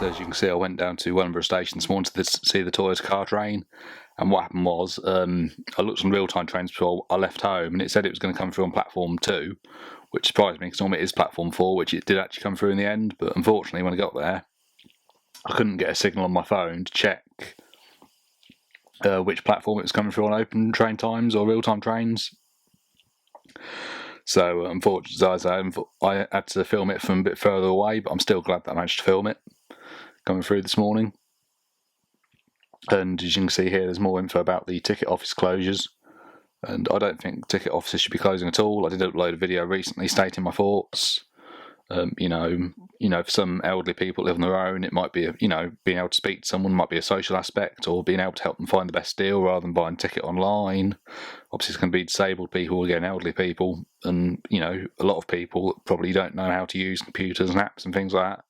so as you can see, I went down to Wellingborough station this morning to see the Toyota car train, and what happened was I looked on real-time trains before I left home, and it said it was going to come through on platform 2, which surprised me because normally it is platform 4, which it did actually come through in the end. But unfortunately, when I got there, I couldn't get a signal on my phone to check which platform it was coming through on open train times or real-time trains. So unfortunately, I had to film it from a bit further away, but I'm still glad that I managed to film it coming through this morning. And as you can see here, there's more info about the ticket office closures. And I don't think ticket offices should be closing at all. I did upload a video recently stating my thoughts. For some elderly people that live on their own, it might be, being able to speak to someone might be a social aspect, or being able to help them find the best deal rather than buying a ticket online. Obviously, it's going to be disabled people, again, elderly people, and, a lot of people that probably don't know how to use computers and apps and things like that.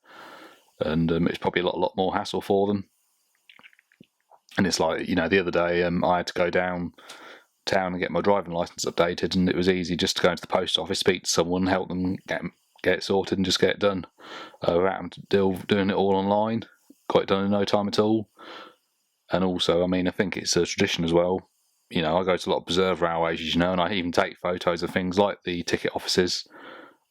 And it's probably a lot more hassle for them. And it's like, the other day I had to go down town and get my driving licence updated, and it was easy just to go into the post office, speak to someone, help them get it sorted and just get it done without doing it all online. Got it done in no time at all. And also, I think it's a tradition as well. I go to a lot of preserved railways, and I even take photos of things like the ticket offices,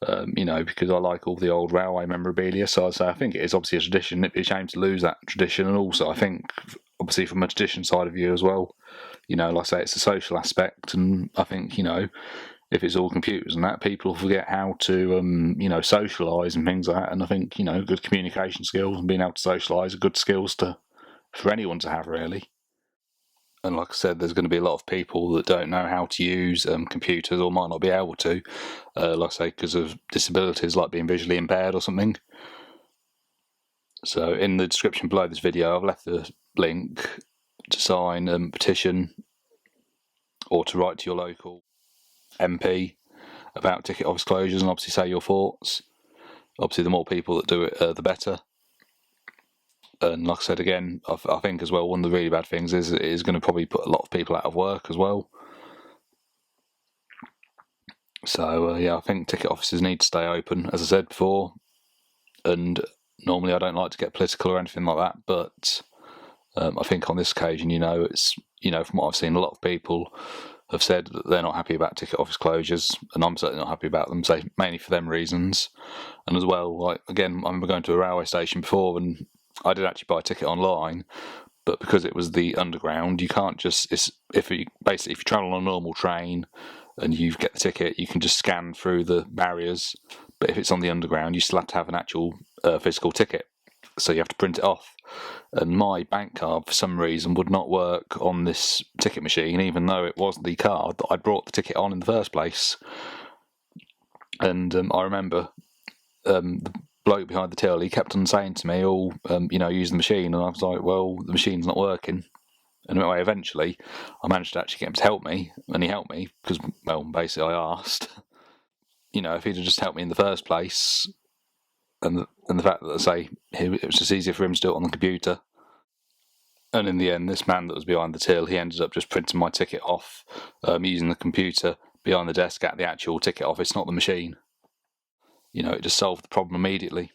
because I like all the old railway memorabilia. So I think it is obviously a tradition. It'd be a shame to lose that tradition. And also, I think, obviously, from a tradition side of view as well, like I say, it's a social aspect. And I think, if it's all computers and that, people forget how to, socialise and things like that. And I think, good communication skills and being able to socialise are good skills for anyone to have, really. And like I said, there's going to be a lot of people that don't know how to use computers or might not be able to, like I say, because of disabilities like being visually impaired or something. So in the description below this video, I've left the link to sign a petition or to write to your local MP about ticket office closures and obviously say your thoughts. Obviously, the more people that do it, the better. And like I said again, I think as well, one of the really bad things is it is going to probably put a lot of people out of work as well. So I think ticket offices need to stay open, as I said before. And normally I don't like to get political or anything like that, but I think on this occasion, it's from what I've seen, a lot of people have said that they're not happy about ticket office closures, and I'm certainly not happy about them, so mainly for them reasons. And as well, like again, I remember going to a railway station before, and I did actually buy a ticket online, but because it was the underground, you can't just, if you travel on a normal train and you get the ticket, you can just scan through the barriers, but if it's on the underground, you still have to have an actual physical ticket, so you have to print it off. And my bank card, for some reason, would not work on this ticket machine, even though it was the card that I'd brought the ticket on in the first place. And I remember the bloke behind the till, he kept on saying to me, use the machine. And I was like, well, the machine's not working. And anyway, eventually, I managed to actually get him to help me. And he helped me because, well, basically I asked. If he'd have just helped me in the first place, and the fact that, I say, it was just easier for him to do it on the computer. And in the end, this man that was behind the till, he ended up just printing my ticket off using the computer behind the desk at the actual ticket office, not the machine. It just solved the problem immediately.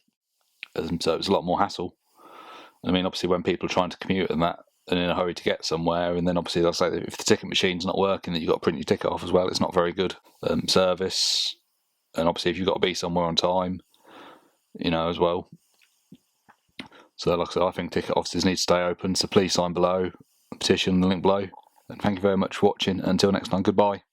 So it was a lot more hassle. Obviously, when people are trying to commute and that, and in a hurry to get somewhere, and then obviously they'll say that if the ticket machine's not working, that you've got to print your ticket off as well. It's not very good service. And obviously, if you've got to be somewhere on time, as well. So like I said, I think ticket offices need to stay open, so please sign below, petition, the link below. And thank you very much for watching. Until next time, goodbye.